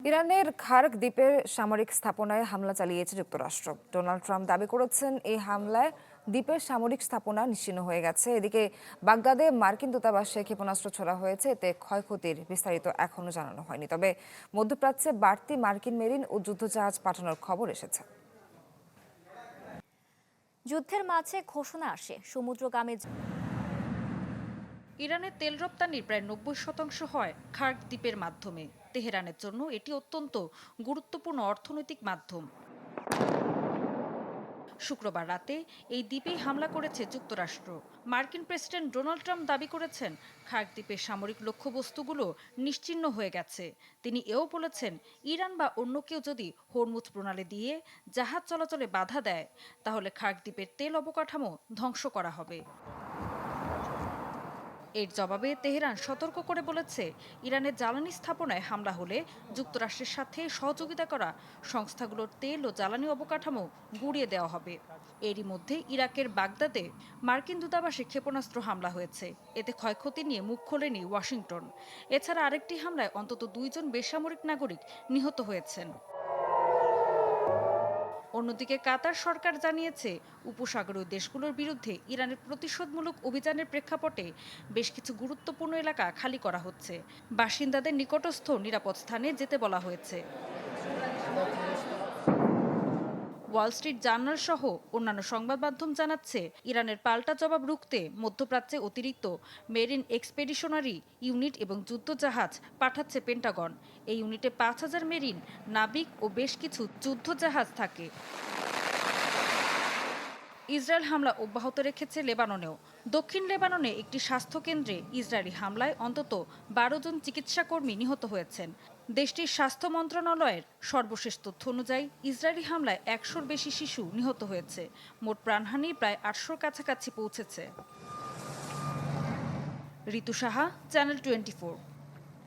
ইরানের খার্ক দ্বীপের সামরিক স্থাপনায় হামলা চালিয়েছে যুক্তরাষ্ট্র। ডোনাল্ড ট্রাম্প দাবি করেছেন এই হামলায় দ্বীপের সামরিক স্থাপনা নিশ্চিহ্ন হয়ে গেছে। এদিকে বাগদাদে মার্কিন দূতাবাসে ক্ষেপণাস্ত্র ছোড়া হয়েছে, এতে ক্ষয়ক্ষতির বিস্তারিত এখনো জানানো হয়নি। তবে মধ্যপ্রাচ্যে বাড়তি মার্কিন মেরিন ও যুদ্ধজাহাজ পাঠানোর খবর এসেছে। যুদ্ধের মাঝে ঘোষণা আসে সমুদ্রগামী। ইরানের তেল রপ্তানির প্রায় 90% হয় খার্ক দ্বীপের মাধ্যমে। তেহরানের জন্য এটি অত্যন্ত গুরুত্বপূর্ণ অর্থনৈতিক মাধ্যম। শুক্রবার রাতে এই দ্বীপেই হামলা করেছে যুক্তরাষ্ট্র। মার্কিন প্রেসিডেন্ট ডোনাল্ড ট্রাম্প দাবি করেছেন খার্ক দ্বীপের সামরিক লক্ষ্যবস্তুগুলো নিশ্চিহ্ন হয়ে গেছে। তিনি এও বলেছেন, ইরান বা অন্য কেউ যদি হরমুজ প্রণালী দিয়ে জাহাজ চলাচলে বাধা দেয়, তাহলে খার্ক দ্বীপের তেল অবকাঠামো ধ্বংস করা হবে। এর জবাবে তেহরান সতর্ক করে বলেছে, ইরানের জ্বালানি স্থাপনায় হামলা হলে যুক্তরাষ্ট্রের সাথে সহযোগিতা করা সংস্থাগুলোর তেল ও জ্বালানি অবকাঠামো গুঁড়িয়ে দেওয়া হবে। এরই মধ্যে ইরাকের বাগদাদে মার্কিন দূতাবাসে ক্ষেপণাস্ত্র হামলা হয়েছে। এতে ক্ষয়ক্ষতি নিয়ে মুখ খোলেনি ওয়াশিংটন। এছাড়া আরেকটি হামলায় অন্তত 2 জন বেসামরিক নাগরিক নিহত হয়েছেন। অন্যদিকে কাতার সরকার জানিয়েছে, উপসাগরীয় দেশগুলোর বিরুদ্ধে ইরানের প্রতিশোধমূলক অভিযানের প্রেক্ষাপটে বেশ কিছু গুরুত্বপূর্ণ এলাকা খালি করা হচ্ছে। বাসিন্দাদের নিকটস্থ নিরাপদ স্থানে যেতে বলা হয়েছে। ওয়াল স্ট্রিট জার্নাল সহ অন্যান্য সংবাদ মাধ্যম জানাচ্ছে, ইরানের পাল্টা জবাব রুখতে মধ্যপ্রাচ্যে অতিরিক্ত মেরিন এক্সপেডিশনারি ইউনিট এবং যুদ্ধজাহাজ পাঠাচ্ছে পেন্টাগন। এই ইউনিটে 5000 মেরিন, নাবিক ও বেশ কিছু যুদ্ধজাহাজ থাকে। ইসরায়েল হামলা অব্যাহত রেখেছে লেবাননেও। দক্ষিণ লেবাননে একটি স্বাস্থ্যকেন্দ্রে ইসরায়েলি হামলায় অন্তত 12 জন চিকিৎসাকর্মী নিহত হয়েছেন। দেশটির স্বাস্থ্য মন্ত্রণালয়ের সর্বশেষ তথ্য অনুযায়ী ইসরায়েলি হামলায় 100-র বেশি শিশু নিহত হয়েছে। মোট প্রাণহানি প্রায় 800-র কাছাকাছি পৌঁছেছে। ঋতু সাহা, চ্যানেল 24।